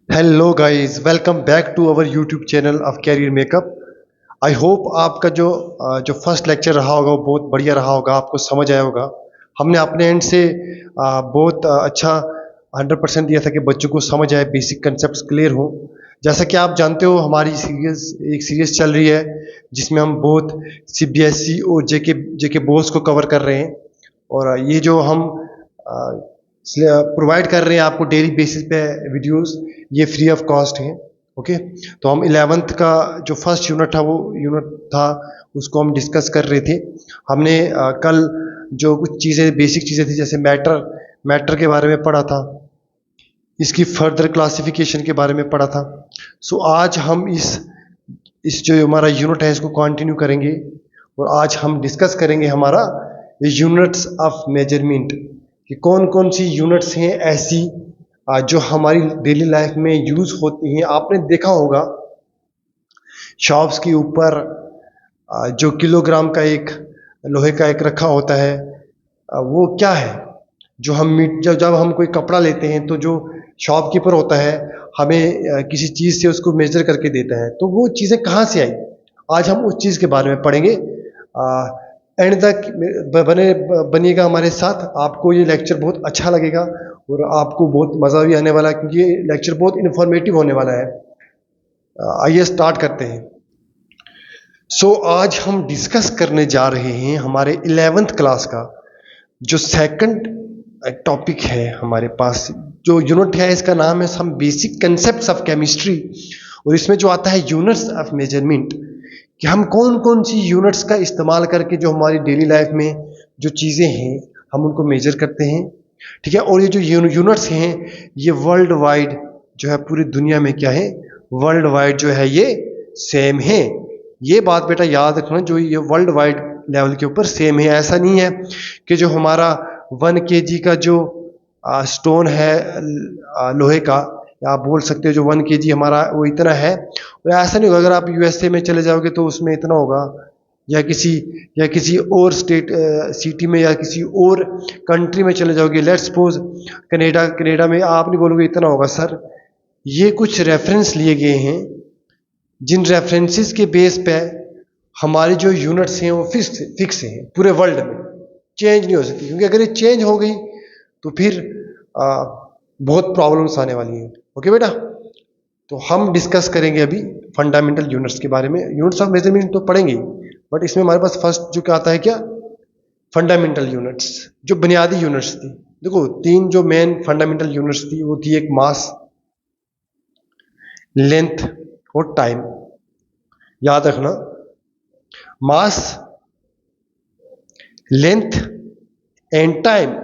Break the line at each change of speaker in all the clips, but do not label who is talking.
Hello guys, welcome back to our YouTube channel of career makeup. I hope आपका जो first lecture रहा होगा वो बहुत बढ़िया रहा होगा, आपको समझ आया होगा। हमने अपने एंड से बहुत अच्छा 100% दिया था कि बच्चों को समझ आए, बेसिक कंसेप्ट्स क्लियर हो। जैसा कि आप जानते हो, हमारी सीरीज चल रही है जिसमें हम बहुत सीबीएसई और जेके बोर्ड्स को कवर कर रहे हैं। और ये जो हम प्रोवाइड कर रहे हैं आपको डेली बेसिस पे वीडियोस, ये फ्री ऑफ कॉस्ट है। ओके, तो हम 11th का जो फर्स्ट यूनिट था वो यूनिट था, उसको हम डिस्कस कर रहे थे। हमने कल जो कुछ चीज़ें बेसिक चीज़ें थी, जैसे मैटर मैटर के बारे में पढ़ा था, इसकी फर्दर क्लासिफिकेशन के बारे में पढ़ा था। सो आज हम इस जो हमारा यूनिट है इसको कंटिन्यू करेंगे। और आज हम डिस्कस करेंगे हमारा यूनिट्स ऑफ मेजरमेंट, कि कौन कौन सी यूनिट्स हैं ऐसी जो हमारी डेली लाइफ में यूज़ होती हैं। आपने देखा होगा शॉप्स के ऊपर जो किलोग्राम का एक लोहे का एक रखा होता है, वो क्या है? जो हम मीट जब हम कोई कपड़ा लेते हैं तो जो शॉपकीपर होता है हमें किसी चीज़ से उसको मेजर करके देता है, तो वो चीज़ें कहाँ से आई? आज हम उस चीज़ के बारे में पढ़ेंगे। एंड तक बनिएगा हमारे साथ, आपको ये लेक्चर बहुत अच्छा लगेगा और आपको बहुत मज़ा भी आने वाला है, क्योंकि ये लेक्चर बहुत इन्फॉर्मेटिव होने वाला है। आइए स्टार्ट करते हैं। आज हम डिस्कस करने जा रहे हैं हमारे 11th क्लास का जो सेकंड टॉपिक है हमारे पास। जो यूनिट है इसका नाम है some basic concepts of chemistry, और इसमें जो आता है यूनिट्स ऑफ मेजरमेंट, कि हम कौन कौन सी यूनिट्स का इस्तेमाल करके जो हमारी डेली लाइफ में जो चीज़ें हैं हम उनको मेजर करते हैं। ठीक है, और ये जो यूनिट्स हैं ये वर्ल्ड वाइड जो है पूरी दुनिया में क्या है, वर्ल्ड वाइड जो है ये सेम है। ये बात बेटा याद रखना, जो ये वर्ल्ड वाइड लेवल के ऊपर सेम है। ऐसा नहीं है कि जो हमारा 1 kg का जो स्टोन है लोहे का, या आप बोल सकते हो जो 1 kg हमारा वो इतना है, और ऐसा नहीं होगा। अगर आप यूएसए में चले जाओगे तो उसमें इतना होगा, या किसी और स्टेट सिटी में या किसी और कंट्री में चले जाओगे, लेट्स सपोज कनाडा में, आप नहीं बोलोगे इतना होगा। सर, ये कुछ रेफरेंस लिए गए हैं, जिन रेफरेंसेस के बेस पे हमारी जो यूनिट्स हैं वो फिक्स हैं पूरे वर्ल्ड में, चेंज नहीं हो सकती। क्योंकि अगर ये चेंज हो गई तो फिर बहुत प्रॉब्लम्स आने वाली हैं। ओके बेटा, तो हम डिस्कस करेंगे अभी फंडामेंटल यूनिट्स के बारे में। यूनिट्स ऑफ मेजरमेंट तो पढ़ेंगे ही, बट इसमें हमारे पास फर्स्ट जो क्या आता है, क्या? फंडामेंटल यूनिट्स, जो बुनियादी यूनिट्स थी। देखो, तीन जो मेन फंडामेंटल यूनिट्स थी वो थी, एक मास, लेंथ और टाइम। याद रखना, mass, length and time.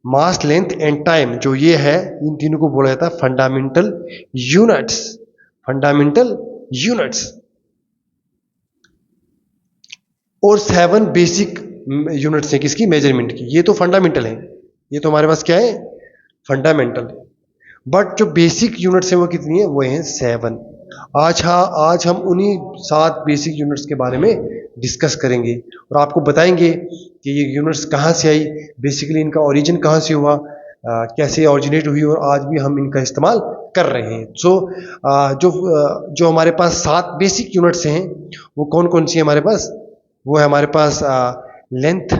Mass, length and time, जो ये है, इन तीनों को बोला जाता है फंडामेंटल यूनिट्स। Fundamental units. और 7 बेसिक यूनिट्स हैं किसकी? मेजरमेंट की। ये तो फंडामेंटल है, ये तो हमारे पास क्या है? फंडामेंटल। बट जो बेसिक यूनिट्स हैं वो कितनी है? वो हैं 7। आज हम उन्हीं 7 बेसिक यूनिट्स के बारे में डिस्कस करेंगे और आपको बताएंगे कि ये यूनिट्स कहाँ से आई, बेसिकली इनका ओरिजिन कहाँ से हुआ, कैसे ऑरिजिनेट हुई, और आज भी हम इनका इस्तेमाल कर रहे हैं। जो हमारे पास 7 बेसिक यूनिट्स हैं वो कौन कौन सी है हमारे पास? वो है हमारे पास length,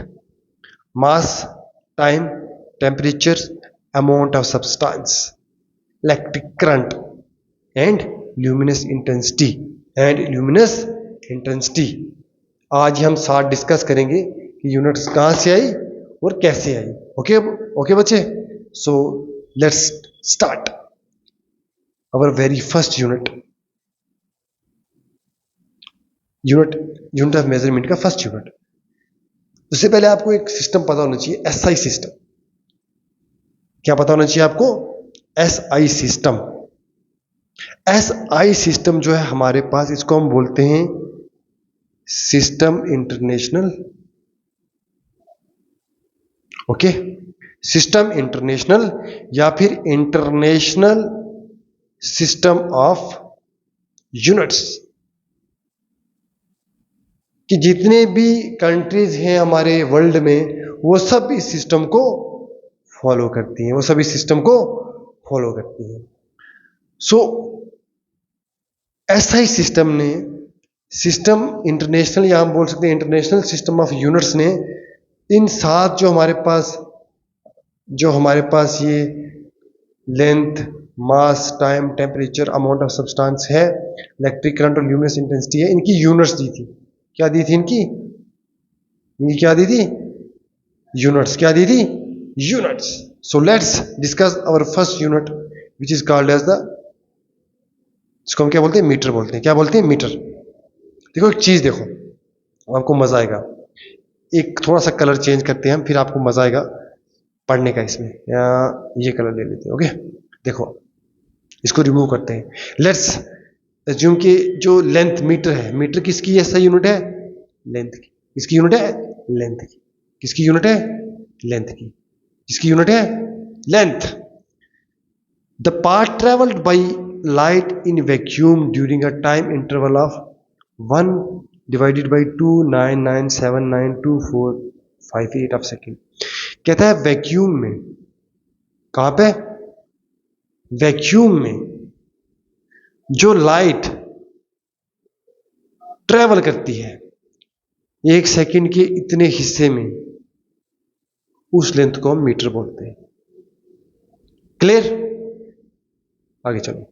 mass, time, temperature, amount of substance, electric current and luminous intensity. आज हम 7 डिस्कस करेंगे कि यूनिट्स कहाँ से आई और कैसे आई। ओके ओके बच्चे, so let's start our very first unit of measurement का फर्स्ट यूनिट। उससे पहले आपको एक सिस्टम पता होना चाहिए, एसआई सिस्टम। क्या पता होना चाहिए आपको? SI system. एसआई सिस्टम जो है हमारे पास, इसको हम बोलते हैं system international. Okay, system international या फिर इंटरनेशनल सिस्टम ऑफ यूनिट्स, कि जितने भी कंट्रीज हैं हमारे वर्ल्ड में वो सब इस सिस्टम को फॉलो करती हैं, सो एसआई सिस्टम ने, सिस्टम इंटरनेशनल, या हम बोल सकते हैं इंटरनेशनल सिस्टम ऑफ यूनिट्स ने, इन 7 जो हमारे पास ये length, mass, time, temperature, amount of substance है, इलेक्ट्रिक करंट और ल्यूमिनस इंटेंसिटी है, इनकी यूनिट्स दी थी। क्या दी थी इनकी क्या दी थी? यूनिट्स। क्या दी थी? Units. So let's discuss our first unit which is called as the, इसको हम क्या बोलते हैं? मीटर बोलते हैं। क्या बोलते हैं? मीटर। देखो एक चीज देखो, आपको मजा आएगा। एक थोड़ा सा कलर चेंज करते हैं हम, फिर आपको मजा आएगा पढ़ने का। इसमें या ये कलर ले लेते हैं। ओके, देखो इसको रिमूव करते हैं। लेट्स एज्यूम कि जो लेंथ मीटर है, मीटर किसकी ऐसा यूनिट है? लेंथ की। किसकी यूनिट है? लेंथ की। किसकी यूनिट है? लेंथ की। किसकी यूनिट है? Length. The path travelled by light in vacuum during a time interval of 1 divided by 299792458 of second. कहता है वैक्यूम में, कहां पे? वैक्यूम में जो लाइट ट्रेवल करती है 1 सेकंड के इतने हिस्से में, उस लेंथ को हम मीटर बोलते हैं। क्लियर? आगे चलो।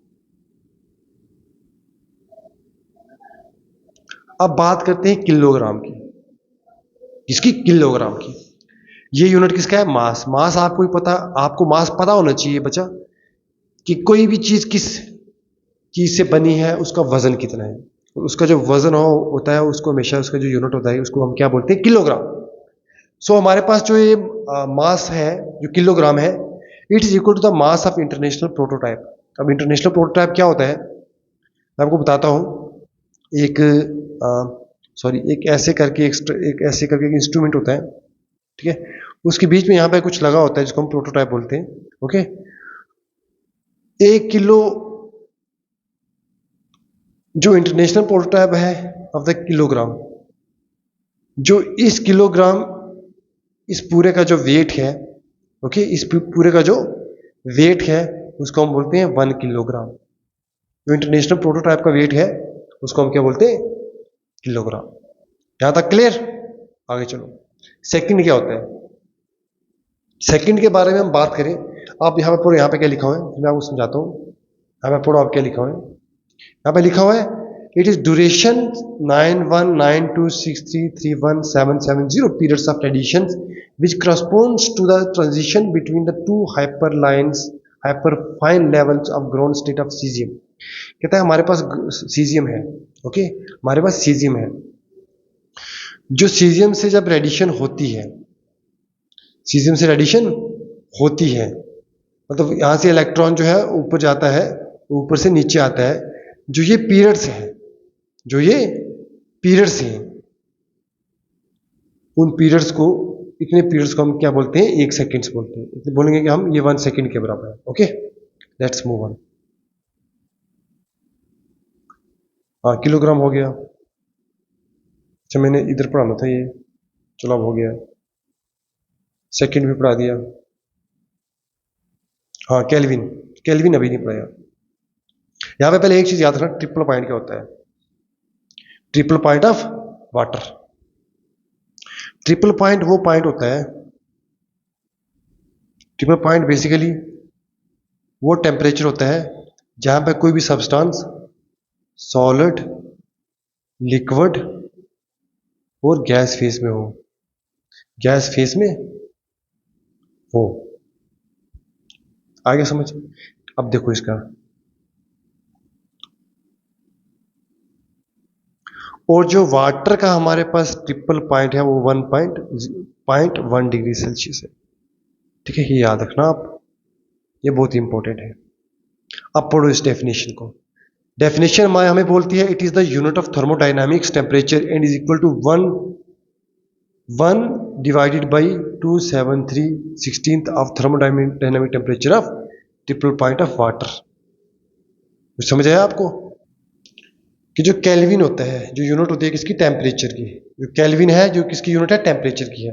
अब बात करते हैं किलोग्राम की। किसकी? किलोग्राम की। ये यूनिट किसका है? मास। मास आपको ही पता, आपको मास पता होना चाहिए बच्चा, कि कोई भी चीज किस चीज से बनी है, उसका वजन कितना है। उसका जो वजन होता है, उसको हमेशा उसका जो यूनिट होता है, उसको हम क्या बोलते हैं? किलोग्राम। सो हमारे पास जो ये मास है, जो किलोग्राम है, it is equal to the mass of international prototype. अब इंटरनेशनल प्रोटोटाइप क्या होता है, मैं आपको बताता हूं। एक एक ऐसे करके एक इंस्ट्रूमेंट होता है, ठीक है, उसके बीच में यहां पे कुछ लगा होता है जिसको हम प्रोटोटाइप बोलते हैं। ओके, 1 किलो जो इंटरनेशनल प्रोटोटाइप है ऑफ द किलोग्राम, जो इस किलोग्राम, इस पूरे का जो वेट है, ओके, इस पूरे का जो वेट है, उसको हम बोलते हैं 1 किलोग्राम। जो इंटरनेशनल प्रोटोटाइप का वेट है, उसको हम क्या बोलते हैं? किलोग्राम। यहां तक क्लियर? आगे चलो। सेकंड क्या होता है? सेकंड के बारे में हम बात करें, आप यहां पे यहां पे क्या लिखा हुआ है, मैं आपको समझाता हूं। यहां पे पढ़ो, आप क्या लिखा हुआ है। यहां पे लिखा हुआ है, it is duration 9192633177 periods of radiation which corresponds to the transition between the two hyperfine levels of ground state of cesium। कहता है हमारे पास सीजियम है। ओके, हमारे पास सीजियम है। जो सीजियम से जब रेडिएशन होती है, सीजियम से रेडिएशन होती है, मतलब यहां से इलेक्ट्रॉन जो है ऊपर जाता है, ऊपर से नीचे आता है। जो ये पीरियड्स हैं, जो ये पीरियड्स हैं, उन पीरियड्स को, इतने पीरियड्स को हम क्या बोलते हैं? 1 सेकेंड्स बोलते हैं। इतने बोलेंगे कि हम ये 1 सेकेंड के बराबर है। Okay, let's move on. हाँ, किलोग्राम हो गया। अच्छा, मैंने इधर पढ़ाना था ये, चलो अब हो गया। सेकेंड भी पढ़ा दिया। हाँ, केल्विन। केल्विन अभी नहीं पढ़ाया। यहां पे पहले एक चीज याद रखना, ट्रिपल पॉइंट क्या होता है? Triple point of water. Triple point वो पॉइंट होता है, ट्रिपल पॉइंट बेसिकली वो टेम्परेचर होता है जहां पर कोई भी सब्सटेंस सॉलिड, लिक्विड और गैस फेस में हो। गैस फेस में हो। आगे समझ? अब देखो इसका, और जो वाटर का हमारे पास ट्रिपल पॉइंट है, वो 1.1 डिग्री सेल्सियस है। ठीक है, ये याद रखना आप, ये बहुत इंपॉर्टेंट है। अब पढ़ो इस डेफिनेशन को। डेफिनेशन हमें बोलती है, it is the unit of thermodynamics temperature and is equal to 1 divided by 273/16 of thermodynamic temperature of triple point of water. कुछ समझ आया आपको? कि जो केल्विन होता है, जो यूनिट होती है किसकी? टेम्परेचर की। जो केल्विन है, जो किसकी यूनिट है? टेम्परेचर की है।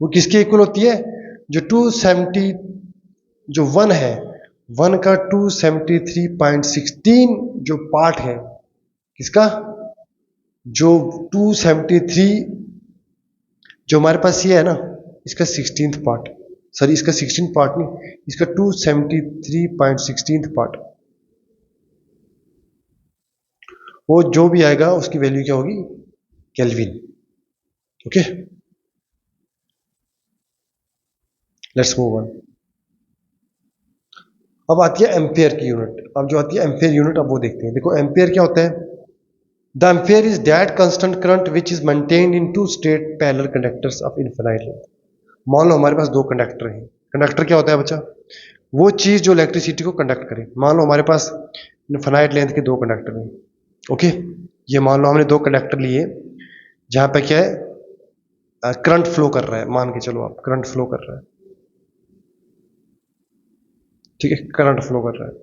वो किसके इक्वल होती है? जो 270 जो 1 है, 1 का 273.16 जो पार्ट है किसका, जो 273 जो हमारे पास ये है ना, इसका 16th पार्ट, सॉरी इसका 16th पार्ट नहीं, इसका 273.16 पार्ट, वो जो भी आएगा उसकी वैल्यू क्या होगी, kelvin. Okay, let's move on. अब आती है एम्पेयर की यूनिट। अब जो आती है एम्पेयर यूनिट, अब वो देखते हैं। देखो एम्पेयर क्या होता है, the ampere is that constant current which is maintained in two straight parallel conductors of infinite length. मान लो हमारे पास दो कंडक्टर हैं। कंडक्टर क्या होता है बच्चा, वो चीज जो इलेक्ट्रिसिटी को कंडक्ट करे। मान लो हमारे पास इनफिनाइट लेंथ के दो कंडक्टर हैं। ओके, ये मान लो हमने दो कंडक्टर लिए जहां पे क्या है, करंट फ्लो कर रहा है, मान के चलो आप करंट फ्लो कर रहा है, ठीक है, करंट फ्लो कर रहा है।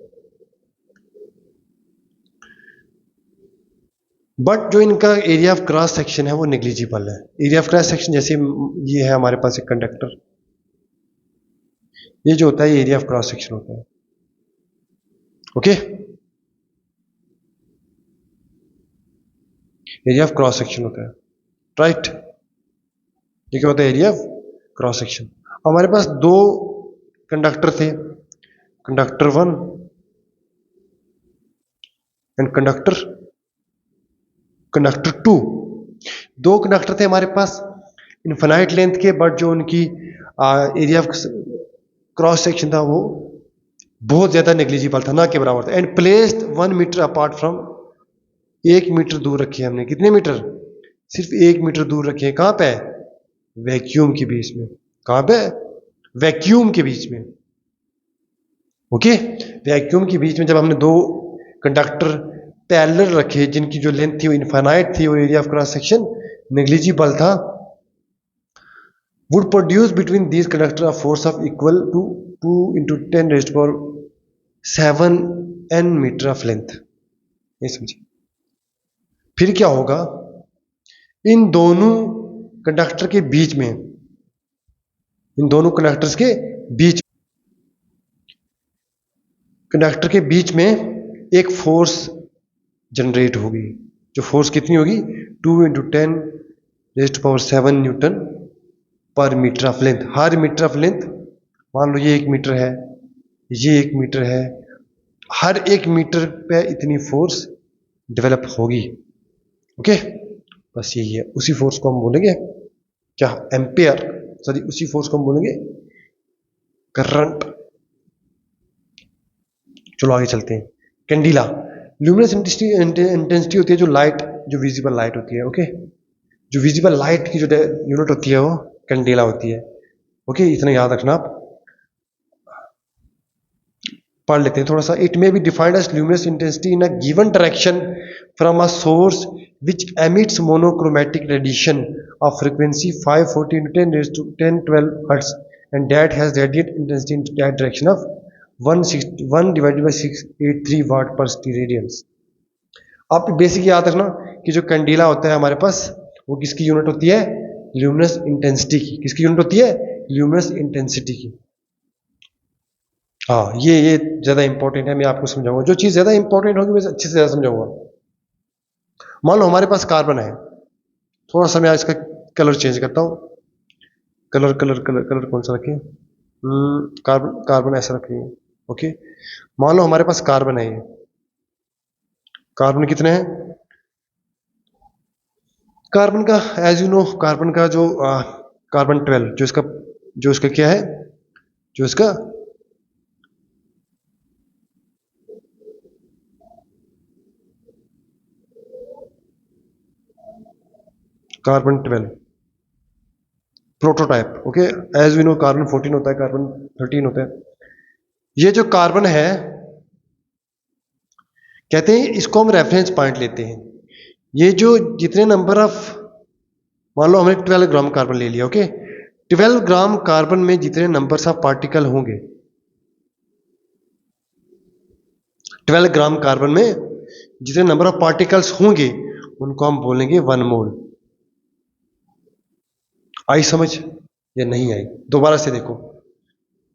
बट जो इनका एरिया ऑफ क्रॉस सेक्शन है वो नेग्लिजिबल है। एरिया ऑफ क्रॉस सेक्शन जैसे ये है हमारे पास एक कंडक्टर, ये जो होता है एरिया ऑफ क्रॉस सेक्शन होता है। Okay, area of cross section होता है, राइट। ये क्या होता है, एरिया ऑफ क्रॉस सेक्शन। हमारे पास दो कंडक्टर थे, कंडक्टर 1 एंड कंडक्टर 2। दो कंडक्टर थे हमारे पास इनफिनाइट लेंथ के, बट जो उनकी एरिया ऑफ क्रॉस सेक्शन था वो बहुत ज्यादा नेग्लिजिबल था, ना के बराबर था। And placed 1 metre apart from, 1 metre दूर रखे हमने। कितने मीटर, सिर्फ 1 मीटर दूर रखे। कहां पे, वैक्यूम के बीच में। कहां पे, वैक्यूम के बीच में। ओके, वैक्यूम के बीच में जब हमने दो कंडक्टर पैरेलल रखे जिनकी जो लेंथ थी वो इनफाइनाइट थी और area of cross section negligible था, would produce between these conductor a force of equal to 2 into 10 raised to power 7 n metre of length. ये समझिए, फिर क्या होगा, इन दोनों कंडक्टर के बीच में, इन दोनों कंडक्टर्स के बीच, कंडक्टर के बीच में एक फोर्स जनरेट होगी। जो फोर्स कितनी होगी, 2 into 10 raised to power 7 newton पर मीटर ऑफ लेंथ। हर मीटर ऑफ लेंथ, मान लो ये 1 मीटर है, ये 1 मीटर है, हर 1 मीटर पे इतनी फोर्स डेवलप होगी। ओके, बस यही है। उसी फोर्स को हम बोलेंगे क्या, एम्पेयर, सॉरी उसी फोर्स को हम बोलेंगे करंट। चलो आगे चलते हैं। कैंडिला, ल्यूमिनस इंटेंसिटी होती है जो लाइट, जो विजिबल लाइट होती है। ओके, जो विजिबल लाइट की जो यूनिट होती है वो कैंडिला होती है। ओके, इतना याद रखना आप। पढ़ लेते हैं थोड़ा सा। It may be defined as luminous intensity in a given direction from a source which emits monochromatic radiation of frequency 540 into 10 raised to 1012 hertz and that has radiant intensity in that direction of 1 divided by 683 watt per steradians। आप basic याद रखना कि जो कैंडिला होता है हमारे पास वो किसकी यूनिट होती है, ल्यूमिनस इंटेंसिटी की। किसकी यूनिट होती है, ल्यूमिनस इंटेंसिटी की। हाँ, ये ज्यादा इंपॉर्टेंट है, मैं आपको समझाऊंगा। जो चीज ज्यादा इंपॉर्टेंट होगी मैं अच्छे से ज्यादा समझाऊंगा। मान लो हमारे पास कार्बन है, थोड़ा सा मैं इसका कलर चेंज करता हूं। कलर कौन सा रखें, कार्बन ऐसा रखेंगे। ओके, मान लो हमारे पास कार्बन है, ये कार्बन कितने हैं, कार्बन का एज यू नो, कार्बन का जो कार्बन 12, जो इसका क्या है, जो इसका carbon 12 prototype. Okay, as we know carbon 14 होता है, कार्बन 13 होता है। ये जो कार्बन है, कहते हैं इसको हम रेफरेंस पॉइंट लेते हैं। ये जो जितने नंबर ऑफ, मान लो हमने 12 ग्राम कार्बन ले लिया। ओके, 12 ग्राम कार्बन में जितने नंबर ऑफ पार्टिकल होंगे, 12 ग्राम कार्बन में जितने नंबर ऑफ पार्टिकल्स होंगे उनको हम बोलेंगे 1 मोल। आई समझ या नहीं आई, दोबारा से देखो।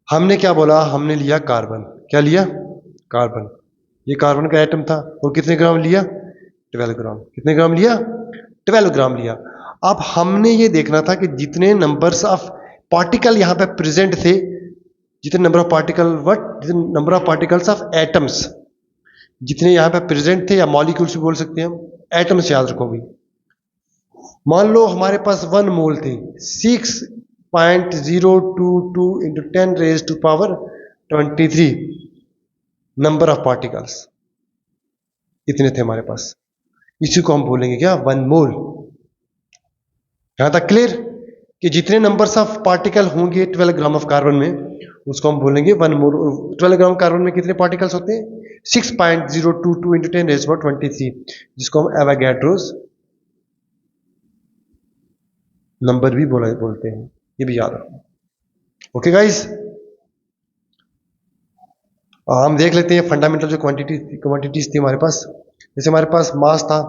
हमने क्या बोला, हमने लिया कार्बन क्या लिया? कार्बन। ये कार्बन का एटम था और कितने ग्राम लिया? 12 ग्राम। कितने ग्राम लिया? 12 ग्राम लिया। अब हमने ये देखना था कि जितने नंबर्स ऑफ पार्टिकल यहाँ पे प्रेजेंट थे, जितने नंबर ऑफ पार्टिकल जितने number of particles of atoms जितने यहाँ पे प्रेजेंट थे, या मॉलिक्यूल्स भी बोल सकते हैं हम, एटम्स याद रखो भी। मान लो हमारे पास 1 मोल थे, 6.022 into 10 raise to power 23 number of particles इतने थे हमारे पास। इसी को हम बोलेंगे क्या? 1 मोल। यहां तक क्लियर? कि जितने नंबर्स ऑफ पार्टिकल होंगे 12 ग्राम ऑफ कार्बन में, उसको हम बोलेंगे 1 मोल। 12 ग्राम कार्बन में कितने पार्टिकल्स होते हैं? 6.022 इंटू 10 रेज पावर 23, जिसको हम एवोगैड्रोस नंबर भी बोलते हैं। ये भी याद रखो। ओके गाइस, हम देख लेते हैं फंडामेंटल जो क्वांटिटीज थी हमारे पास। जैसे हमारे पास मास था,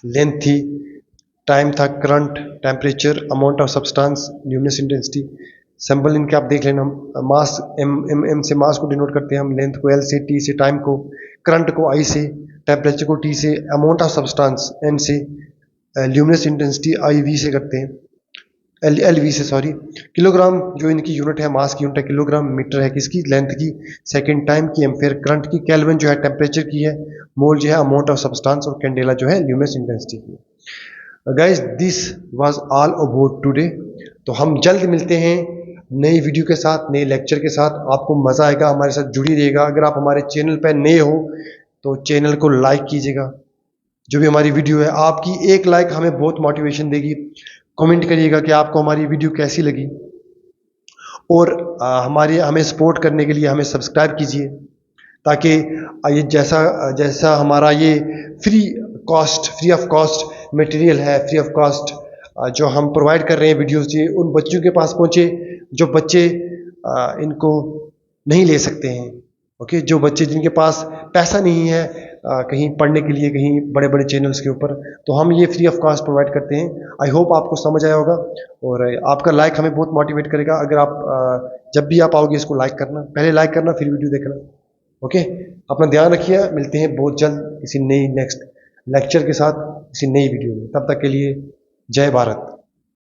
लेंथ थी, टाइम था, current, temperature, amount of substance, luminous intensity. Symbol इनके आप देख लेना। मास एम से मास को डिनोट करते हैं हम, लेंथ को एल से, टी से टाइम को, करंट को आई से, टेम्परेचर को टी से, अमाउंट ऑफ सब्सटेंस एन से, ल्यूमिनस इंटेंसिटी आई वी से करते हैं, एल वी से सॉरी। किलोग्राम जो इनकी यूनिट है, मास की यूनिट है किलोग्राम, मीटर है किसकी? लेंथ की, सेकंड टाइम की, एम्पेयर करंट की, केल्विन जो है टेम्परेचर की है, मोल जो है अमाउंट ऑफ सब्सटेंस, और कैंडेला जो है ल्यूमिनस इंटेंसिटी की। Guys this was all about today. तो हम जल्द मिलते हैं नई वीडियो के साथ, नए लेक्चर के साथ। आपको मज़ा आएगा, हमारे साथ जुड़ी रहिएगा। अगर आप हमारे चैनल पर नए हो तो चैनल को लाइक कीजिएगा। जो भी हमारी वीडियो है, आपकी एक लाइक हमें बहुत मोटिवेशन देगी। कमेंट करिएगा कि आपको हमारी वीडियो कैसी लगी, और हमें सपोर्ट करने के लिए हमें सब्सक्राइब कीजिए, ताकि ये जैसा हमारा ये फ्री ऑफ कॉस्ट मटेरियल है, फ्री ऑफ कॉस्ट जो हम प्रोवाइड कर रहे हैं वीडियोस, ये उन बच्चों के पास पहुंचे जो बच्चे इनको नहीं ले सकते हैं। ओके, जो बच्चे जिनके पास पैसा नहीं है कहीं पढ़ने के लिए, कहीं बड़े बड़े चैनल्स के ऊपर, तो हम ये फ्री ऑफ कॉस्ट प्रोवाइड करते हैं। आई होप आपको समझ आया होगा, और आपका लाइक हमें बहुत मोटिवेट करेगा। अगर आप जब भी आप आओगे इसको लाइक करना, पहले लाइक करना फिर वीडियो देखना। ओके, अपना ध्यान रखिए। मिलते हैं बहुत जल्द किसी नई नेक्स्ट लेक्चर के साथ, किसी नई वीडियो में। तब तक के लिए जय भारत।